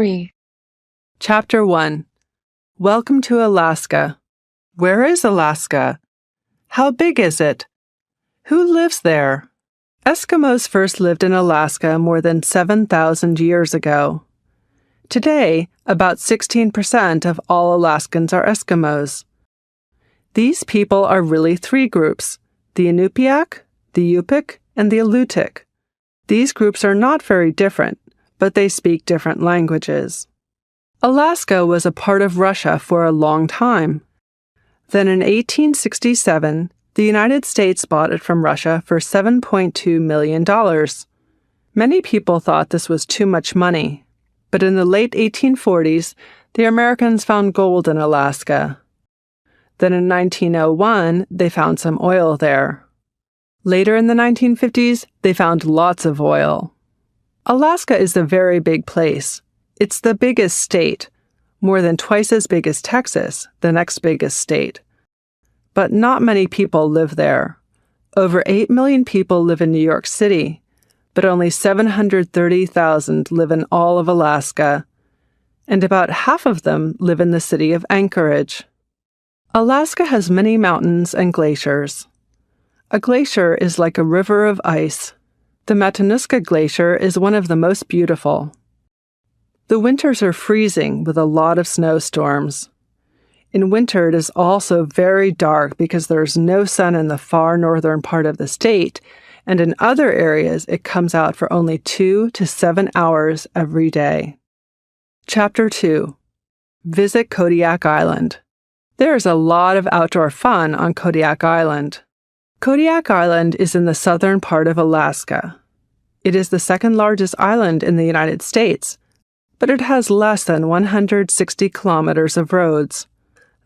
free. Chapter 1. Welcome to Alaska. Where is Alaska? How big is it? Who lives there? Eskimos first lived in Alaska more than 7,000 years ago. Today, about 16% of all Alaskans are Eskimos. These people are really three groups: the Inupiaq, the Yupik, and the Alutiiq. These groups are not very different, but they speak different languages. Alaska was a part of Russia for a long time. Then in 1867, the United States bought it from Russia for $7.2 million. Many people thought this was too much money, but in the late 1840s, the Americans found gold in Alaska. Then in 1901, they found some oil there. Later in the 1950s, they found lots of oil. Alaska is a very big place. It's the biggest state, more than twice as big as Texas, the next biggest state. But not many people live there. Over 8 million people live in New York City, but only 730,000 live in all of Alaska, and about half of them live in the city of Anchorage. Alaska has many mountains and glaciers. A glacier is like a river of ice. The Matanuska Glacier is one of the most beautiful. The winters are freezing with a lot of snowstorms. In winter, it is also very dark because there is no sun in the far northern part of the state, and in other areas it comes out for only 2 to 7 hours every day. Chapter 2. Visit Kodiak Island. There is a lot of outdoor fun on Kodiak Island. Kodiak Island is in the southern part of Alaska. It is the second largest island in the United States, but it has less than 160 kilometers of roads.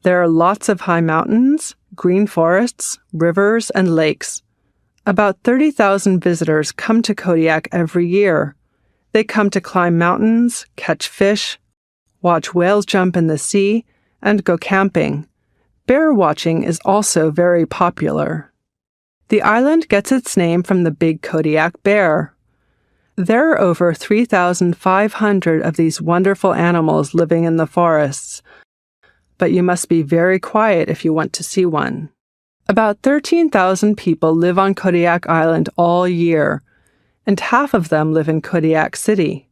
There are lots of high mountains, green forests, rivers, and lakes. About 30,000 visitors come to Kodiak every year. They come to climb mountains, catch fish, watch whales jump in the sea, and go camping. Bear watching is also very popular. The island gets its name from the big Kodiak bear. There are over 3,500 of these wonderful animals living in the forests, but you must be very quiet if you want to see one. About 13,000 people live on Kodiak Island all year, and half of them live in Kodiak City.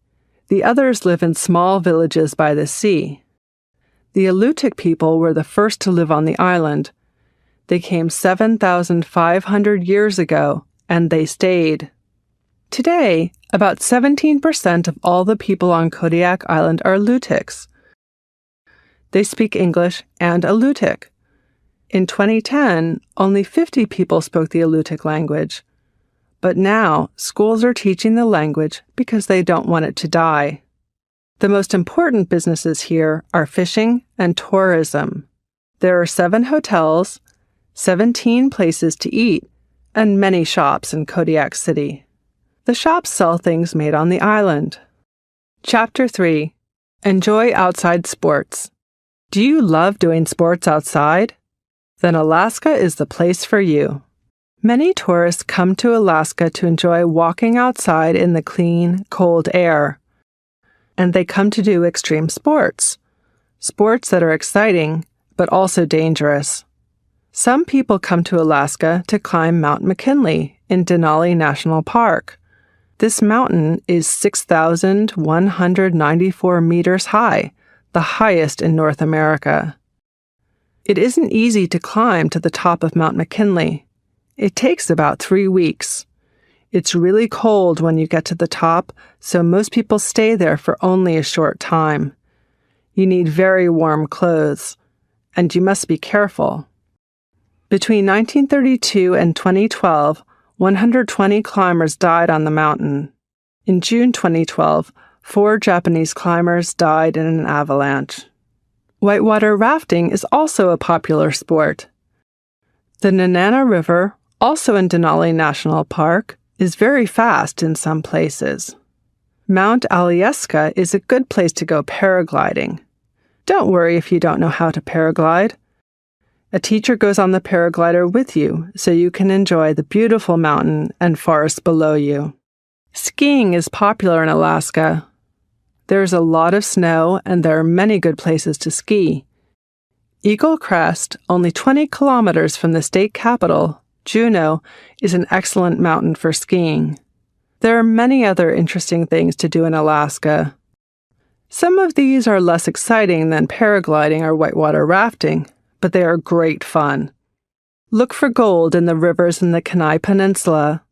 The others live in small villages by the sea. The Alutiiq people were the first to live on the island. They came 7,500 years ago, and they stayed. Today, about 17% of all the people on Kodiak Island are Alutiiqs. They speak English and Alutiiq. In 2010, only 50 people spoke the Alutiiq language. But now, schools are teaching the language because they don't want it to die. The most important businesses here are fishing and tourism. There are 7 hotels, 17 places to eat, and many shops in Kodiak City. The shops sell things made on the island. Chapter 3. Enjoy outside sports. Do you love doing sports outside? Then Alaska is the place for you. Many tourists come to Alaska to enjoy walking outside in the clean, cold air. And they come to do extreme sports. Sports that are exciting, but also dangerous. Some people come to Alaska to climb Mount McKinley in Denali National Park. This mountain is 6,194 meters high, the highest in North America. It isn't easy to climb to the top of Mount McKinley. It takes about 3 weeks. It's really cold when you get to the top, so most people stay there for only a short time. You need very warm clothes, and you must be careful. Between 1932 and 2012, 120 climbers died on the mountain. In June 2012, 4 Japanese climbers died in an avalanche. Whitewater rafting is also a popular sport. The Nenana River, also in Denali National Park, is very fast in some places. Mount Alyeska is a good place to go paragliding. Don't worry if you don't know how to paraglide. A teacher goes on the paraglider with you so you can enjoy the beautiful mountain and forest below you. Skiing is popular in Alaska. There's a lot of snow and there are many good places to ski. Eagle Crest, only 20 kilometers from the state capital, Juneau, is an excellent mountain for skiing. There are many other interesting things to do in Alaska. Some of these are less exciting than paragliding or whitewater rafting, but they are great fun. Look for gold in the rivers in the Kenai Peninsula.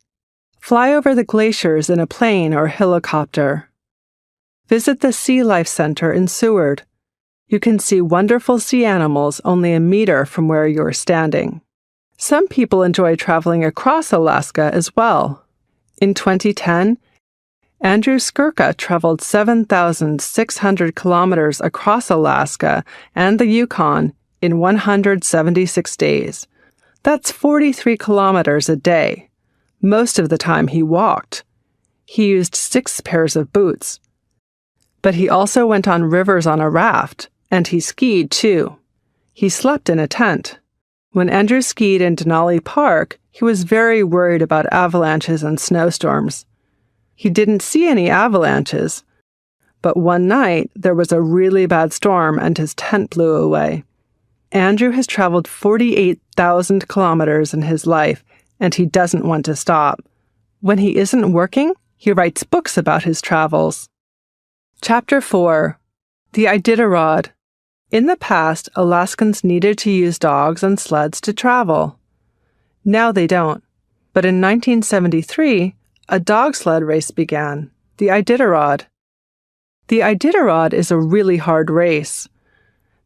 Fly over the glaciers in a plane or helicopter. Visit the Sea Life Center in Seward. You can see wonderful sea animals only a meter from where you're standing. Some people enjoy traveling across Alaska as well. In 2010, Andrew Skurka traveled 7,600 kilometers across Alaska and the Yukon in 176 days. That's 43 kilometers a day. Most of the time he walked. He used 6 pairs of boots. But he also went on rivers on a raft, and he skied too. He slept in a tent. When Andrew skied in Denali Park, he was very worried about avalanches and snowstorms. He didn't see any avalanches, but one night there was a really bad storm and his tent blew away. Andrew has traveled 48,000 kilometers in his life, and he doesn't want to stop. When he isn't working, he writes books about his travels. Chapter 4. The Iditarod. In the past, Alaskans needed to use dogs and sleds to travel. Now they don't. But in 1973, a dog sled race began, the Iditarod. The Iditarod is a really hard race.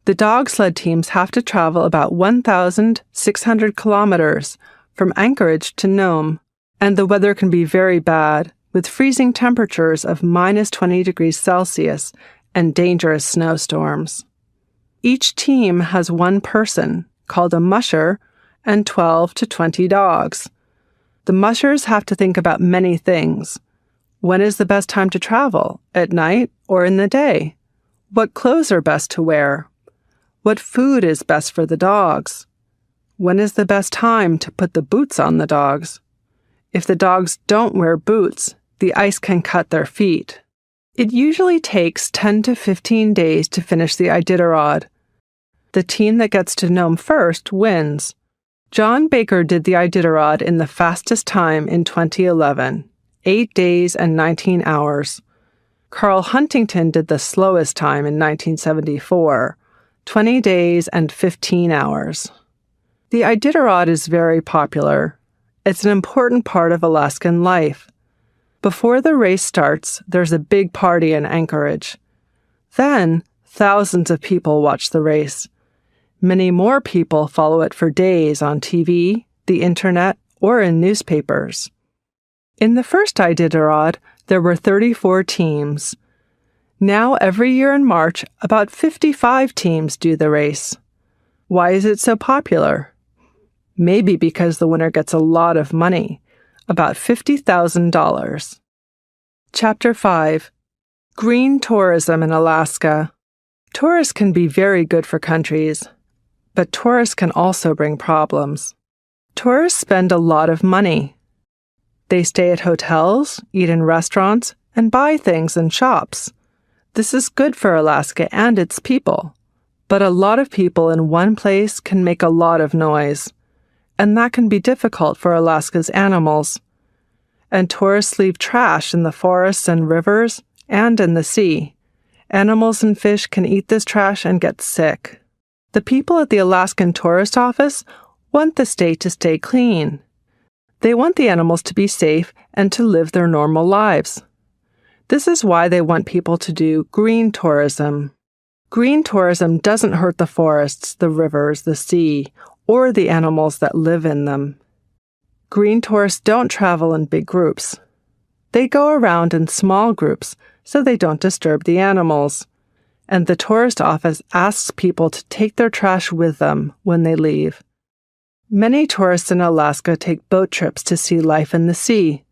The dog sled teams have to travel about 1,600 kilometers from Anchorage to Nome, and the weather can be very bad, with freezing temperatures of minus 20 degrees Celsius and dangerous snowstorms. Each team has one person, called a musher, and 12 to 20 dogs. The mushers have to think about many things. When is the best time to travel, at night or in the day? What clothes are best to wear? What food is best for the dogs? When is the best time to put the boots on the dogs? If the dogs don't wear boots, the ice can cut their feet. It usually takes 10 to 15 days to finish the Iditarod. The team that gets to Nome first wins. John Baker did the Iditarod in the fastest time in 2011, 8 days and 19 hours. Carl Huntington did the slowest time in 1974, 20 days and 15 hours. The Iditarod is very popular. It's an important part of Alaskan life. Before the race starts, there's a big party in Anchorage. Then, thousands of people watch the race. Many more people follow it for days on TV, the internet, or in newspapers. In the first Iditarod, there were 34 teams. Now, every year in March, about 55 teams do the race. Why is it so popular? Maybe because the winner gets a lot of money, about $50,000. Chapter 5. Green tourism in Alaska. Tourists can be very good for countries, but tourists can also bring problems. Tourists spend a lot of money. They stay at hotels, eat in restaurants, and buy things in shops. This is good for Alaska and its people, but a lot of people in one place can make a lot of noise, and that can be difficult for Alaska's animals. And tourists leave trash in the forests and rivers and in the sea. Animals and fish can eat this trash and get sick. The people at the Alaskan Tourist Office want the state to stay clean. They want the animals to be safe and to live their normal lives. This is why they want people to do green tourism. Green tourism doesn't hurt the forests, the rivers, the sea, or the animals that live in them. Green tourists don't travel in big groups. They go around in small groups so they don't disturb the animals. And the tourist office asks people to take their trash with them when they leave. Many tourists in Alaska take boat trips to see life in the sea.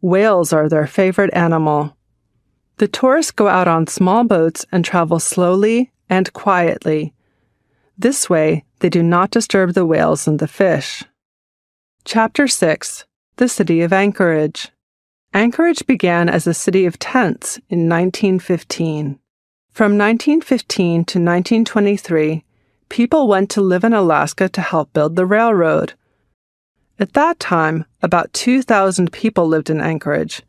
Whales are their favorite animal. The tourists go out on small boats and travel slowly and quietly. This way, they do not disturb the whales and the fish. Chapter 6. The City of Anchorage. Anchorage began as a city of tents in 1915. From 1915 to 1923, people went to live in Alaska to help build the railroad. At that time, about 2,000 people lived in Anchorage.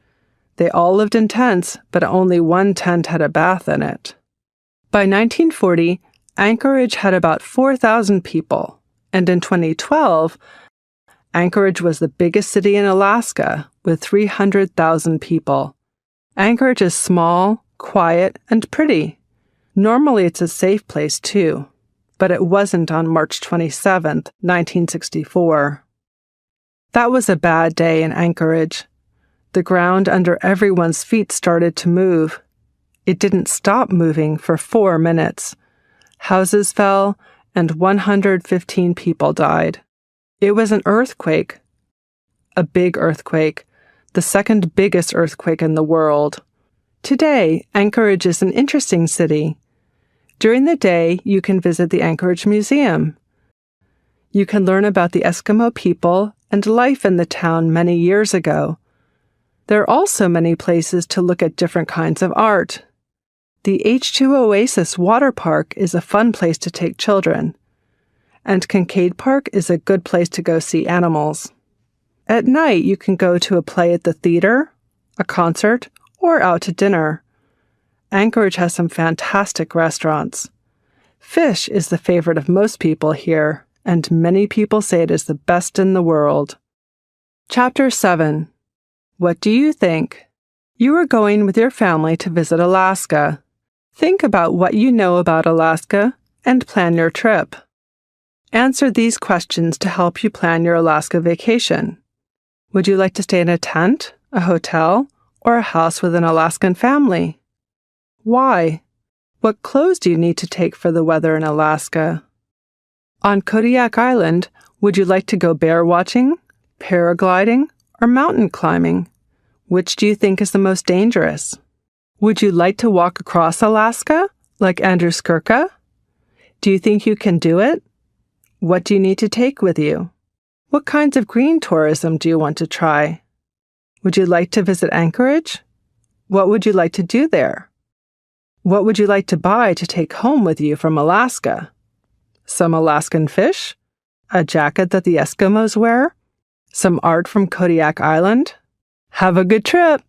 They all lived in tents, but only one tent had a bath in it. By 1940, Anchorage had about 4,000 people, and in 2012, Anchorage was the biggest city in Alaska, with 300,000 people. Anchorage is small, quiet, and pretty. Normally it's a safe place too, but it wasn't on March 27, 1964. That was a bad day in Anchorage. The ground under everyone's feet started to move. It didn't stop moving for 4 minutes. Houses fell, and 115 people died. It was an earthquake. A big earthquake, the second biggest earthquake in the world. Today, Anchorage is an interesting city. During the day, you can visit the Anchorage Museum. You can learn about the Eskimo people and life in the town many years ago. There are also many places to look at different kinds of art. The H2 Oasis Water Park is a fun place to take children, and Kincaid Park is a good place to go see animals. At night, you can go to a play at the theater, a concert, or out to dinner. Anchorage has some fantastic restaurants. Fish is the favorite of most people here, and many people say it is the best in the world. Chapter 7. What do you think? You are going with your family to visit Alaska. Think about what you know about Alaska and plan your trip. Answer these questions to help you plan your Alaska vacation. Would you like to stay in a tent, a hotel, or a house with an Alaskan family? Why? What clothes do you need to take for the weather in Alaska? On Kodiak Island, would you like to go bear watching, paragliding, or mountain climbing? Which do you think is the most dangerous? Would you like to walk across Alaska, like Andrew Skurka? Do you think you can do it? What do you need to take with you? What kinds of green tourism do you want to try? Would you like to visit Anchorage? What would you like to do there? What would you like to buy to take home with you from Alaska? Some Alaskan fish? A jacket that the Eskimos wear? Some art from Kodiak Island? Have a good trip!